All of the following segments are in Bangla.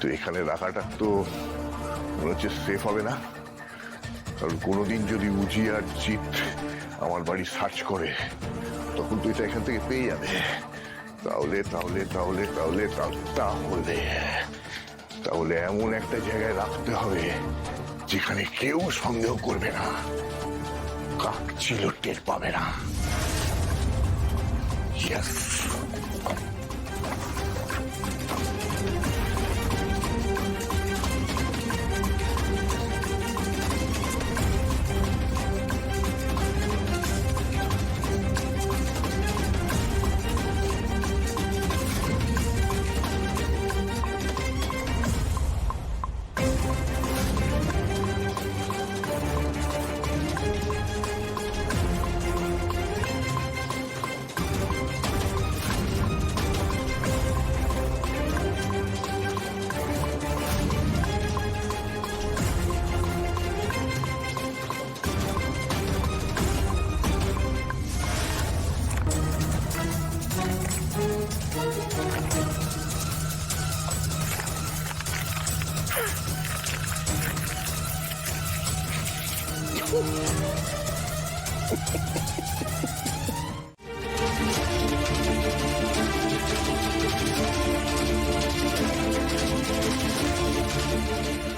কিন্তু এখানে রাখাটা তো মনে হচ্ছে সেফ হবে না। কারণ কোনোদিন যদি উজি আর জিৎ আমার বাড়ি সার্চ করে তখন তো এটা এখান থেকে পেয়ে যাবে। তাহলে তাহলে তাহলে তাহলে তাহলে তাহলে এমন একটা জায়গায় রাখতে হবে যেখানে কেউ সন্দেহ করবে না, কাক ছিল টের পাবে না। ইয়েস।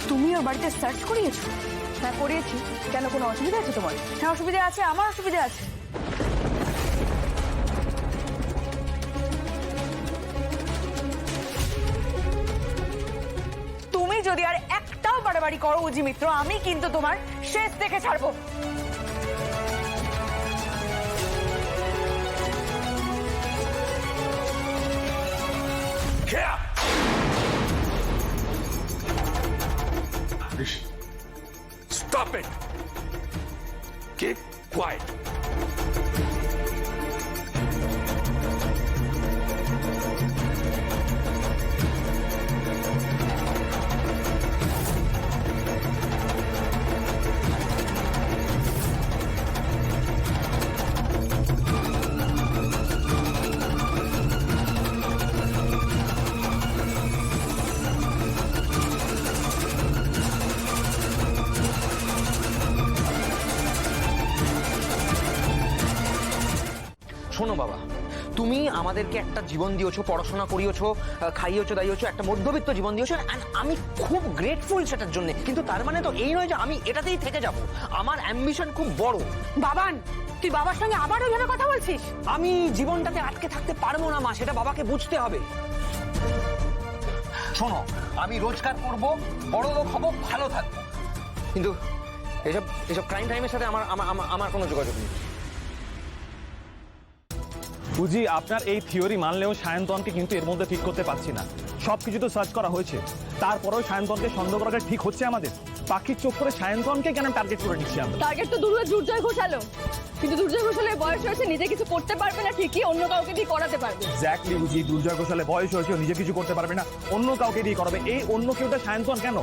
তুমি ওর বাড়িতে সার্চ করিয়েছো? হ্যাঁ করিয়েছি। কেন, কোনো অসুবিধা আছে তোমার? হ্যাঁ অসুবিধা আছে, আমার অসুবিধা আছে। তুমি যদি আর একটাও বাড়াবাড়ি করো উজি মিত্র, আমি কিন্তু তোমার শেষ দেখে ছাড়বো। Stop it! Keep quiet. শোনো বাবা, তুমি আমাদেরকে একটা জীবন দিয়েছো, পড়াশোনা করিয়েছো, খাইয়েছো, দাইয়েছো, একটা মধ্যবিত্ত জীবন দিয়েছো, অ্যান্ড আমি খুব গ্রেটফুল সেটার জন্য। কিন্তু তার মানে তো এই নয় যে আমি এটাতেই থেকে যাব। আমার অ্যাম্বিশন খুব বড়। বাবান, তুই বাবার সঙ্গে আবার ওইভাবে কথা বলছিস? আমি জীবনটাতে আটকে থাকতে পারবো না মা, সেটা বাবাকে বুঝতে হবে। শোনো, আমি রোজগার করব, বড় লোক হব, ভালো থাকবো, কিন্তু এসব এসব ক্রাইম টাইমের সাথে আমার আমার আমার কোনো যোগাযোগ নেই। বুঝি আপনার এই থিওরি মানলেও সায়ন্তনকে কিন্তু এর মধ্যে ঠিক করতে পারছি না। সবকিছু তো সার্চ করা হয়েছে, তারপরেও সায়ন্তনকে সন্দেহ করাটা ঠিক হচ্ছে আমাদের? পাখির চোখ করে সায়ন্তনকে কেন টার্গেট করে নিচ্ছি আমরা? টার্গেট তো দুর্জয় ঘোষালো, কিন্তু দুর্জয় ঘোষালের বয়স হয়েছে, নিজে কিছু করতে পারবে না ঠিকই, অন্য কাউকে দিয়ে করাতে পারবে। এক্স্যাক্টলি বুঝি, দুর্জয় ঘোষালে বয়স হয়েছে, নিজে কিছু করতে পারবে না, অন্য কাউকে দিয়ে করাবে। এই অন্য কেউটা সায়ন্তন কেন?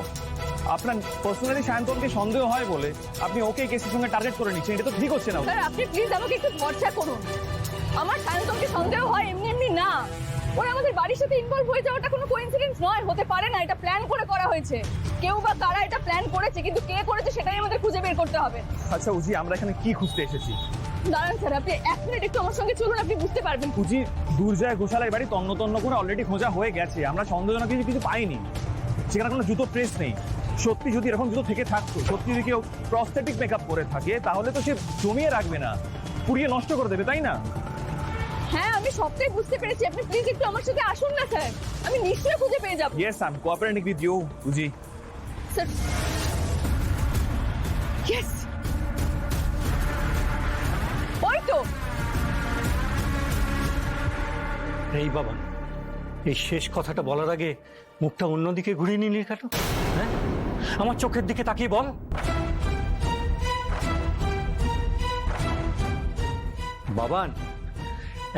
আপনার পার্সোনালি সায়ন্তনকে সন্দেহ হয় বলে আপনি ওকে কেসের সঙ্গে টার্গেট করে নিচ্ছেন, এটা তো ঠিক হচ্ছে না। স্যার আপনি প্লিজ আমাকে একটু ভরসা করুন। আমার সায়ন্তনকে সন্দেহ হয় এমনি এমনি না, ওরা আমাদের বাড়ির সাথে ইনভলভ হয়ে যাওয়াটা কোনো কোইন্সিডেন্স নয়, হতে পারে না। এটা প্ল্যান করে করা হয়েছে, কেউ বা কারা এটা প্ল্যান করেছে, কিন্তু কে করেছে সেটাই আমাদের খুঁজে বের করতে হবে। আচ্ছা উজি, আমরা এখানে কি খুঁজতে এসেছি? দাঁড়ান স্যার, আপনি 1 মিনিট একটু আমার সঙ্গে চলুন, আপনি বুঝতে পারবেন। উজি, দুর্জয় ঘোষালের বাড়ি তন্ন তন্ন করে অলরেডি খোঁজা হয়ে গেছে, আমরা সন্দেহজনক কিছু পাইনি। সেখানে কোনো জুতো ট্রেস নেই। সত্যি যদি এরকম জুতো থেকে থাকতো, সত্যি যদি কেউ প্রস্থেটিক মেকআপ করে থাকে, তাহলে তো সে জমিয়ে রাখবে না, পুড়িয়ে নষ্ট করে দেবে, তাই না? হ্যাঁ আমি সবটাই বুঝতে পেরেছি, আপনি প্লিজ একটু আমার সাথে আসুন না স্যার, আমি নিশ্চয়ই খুঁজে পেয়ে যাব। Yes, I'm cooperating with you, উজি। স্যার ইয়েস, ওই তো। এই বাবা, এই শেষ কথাটা বলার আগে মুখটা অন্যদিকে ঘুরিয়ে নিলি কেন? হ্যাঁ, আমার চোখের দিকে তাকিয়ে বল। বাবান,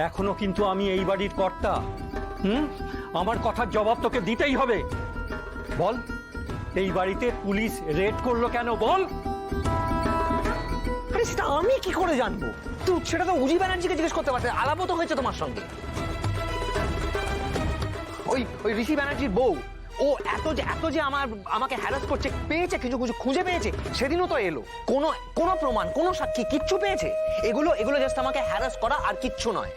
এখনো কিন্তু আমি এই বাড়ির কর্তা। আমার কথার জবাব তোকে দিতেই হবে। বল, এই বাড়িতে পুলিশ রেড করলো কেন, বল। আরে সেটা আমি কি করে জানবো? তুই সেটা তো উজি ব্যানার্জিকে জিজ্ঞেস করতে পারতে, আলাপও তো হয়েছে তোমার সঙ্গে। ওই ঋষি ব্যানার্জির বউ, ও এত যে আমাকে হ্যারাস করছে, পেয়েছে কিছু খুঁজে পেয়েছে, সেদিনও তো এলো। কোনো প্রমাণ, কোনো সাক্ষী, কিচ্ছু পেয়েছে? এগুলো জাস্ট আমাকে হ্যারাস করা আর কিচ্ছু নয়।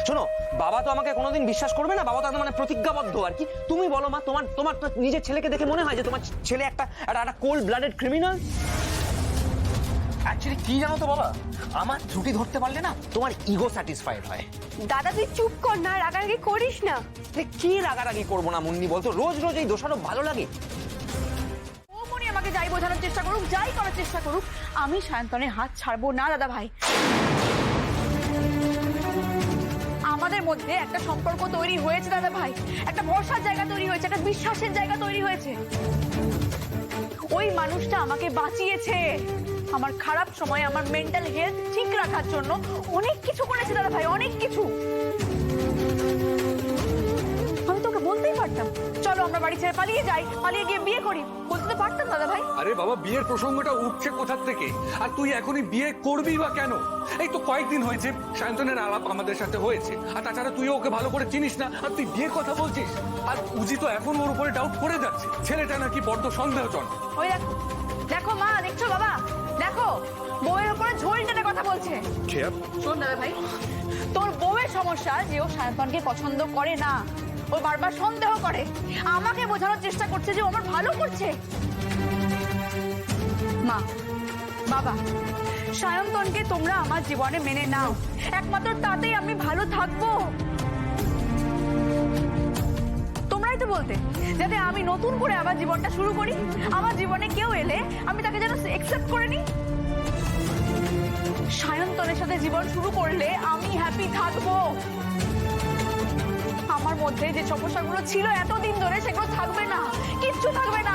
শোনো, বাবা তো আমাকে কোনোদিন বিশ্বাস করবে না, বাবা তো একদম মানে প্রতিজ্ঞাবদ্ধ আর কি। তুমি বলো মা, তোমার নিজের ছেলেকে দেখে মনে হয় যে তোমার ছেলে একটা কোল্ড ব্লাডেড ক্রিমিনাল? অ্যাকচুয়ালি কি জানো তো বাবা, আমার ত্রুটি ধরতে পারলে না তোমার ইগো স্যাটিসফাইড হয়। দাদা তুই চুপ কর না, রাগারাগি করিস না। কি রাগারাগি করবো না মুন্নি বলতো, রোজ এই দোষারোপ ভালো লাগে? ও মনি আমাকে যাই বোঝানোর চেষ্টা করুক, যাই করার চেষ্টা করুক, আমি সায়ন্তনের হাত ছাড়বো না দাদা ভাই। আমাদের মধ্যে একটা সম্পর্ক তৈরি হয়েছে দাদা ভাই, একটা ভরসার জায়গা তৈরি হয়েছে, একটা বিশ্বাসের জায়গা তৈরি হয়েছে। ওই মানুষটা আমাকে বাঁচিয়েছে, আমার খারাপ সময় আমার মেন্টাল হেলথ ঠিক রাখার জন্য অনেক কিছু করেছে দাদা ভাই, অনেক কিছু। আমি তোকে বলতেই পারতাম চলো আমরা বাড়ি ছেড়ে পালিয়ে যাই, পালিয়ে গিয়ে বিয়ে করি, বলতে তো পারতাম দাদা ভাই। আরে বাবা, বিয়ের প্রসঙ্গটা উঠছে কোথা থেকে? আর তুই এখনই বিয়ে করবি বা কেন? এই তো কয়েকদিন হয়েছে সায়ন্তনের আলাপ আমাদের সাথে হয়েছে, আর তাছাড়া তুই ওকে ভালো করে চিনিস না, আর তুই বিয়ের কথা বলছিস। আর উজি তো এখন ওর উপরে ডাউট করে যাচ্ছে, ছেলেটা নাকি বড্ড সন্দেহজন। ওই দেখো, দেখো মা, দেখছো বাবা, দেখো বউয়ের উপরে ঝোল টেনে কথা বলছে। শোন দাদা ভাই, তোর বউয়ের সমস্যা যে ও সায়ন্তনকে পছন্দ করে না, ও বারবার সন্দেহ করে, আমাকে বোঝানোর চেষ্টা করছে যে ও আমার ভালো করছে। মা, বাবা, সায়ন্তনকে তোমরা আমার জীবনে মেনে নাও, একমাত্র তাতেই আমি ভালো থাকবো। তোমরাই তো বলতে যাতে আমি নতুন করে আবার জীবনটা শুরু করি, আমার জীবনে কেউ এলে আমি তাকে যেন একসেপ্ট করে নিই। সায়ন্তনের সাথে জীবন শুরু করলে আমি হ্যাপি থাকবো। আমার মধ্যে যে সমস্যাগুলো ছিল এতদিন ধরে সেগুলো থাকবে না, কিচ্ছু থাকবে না।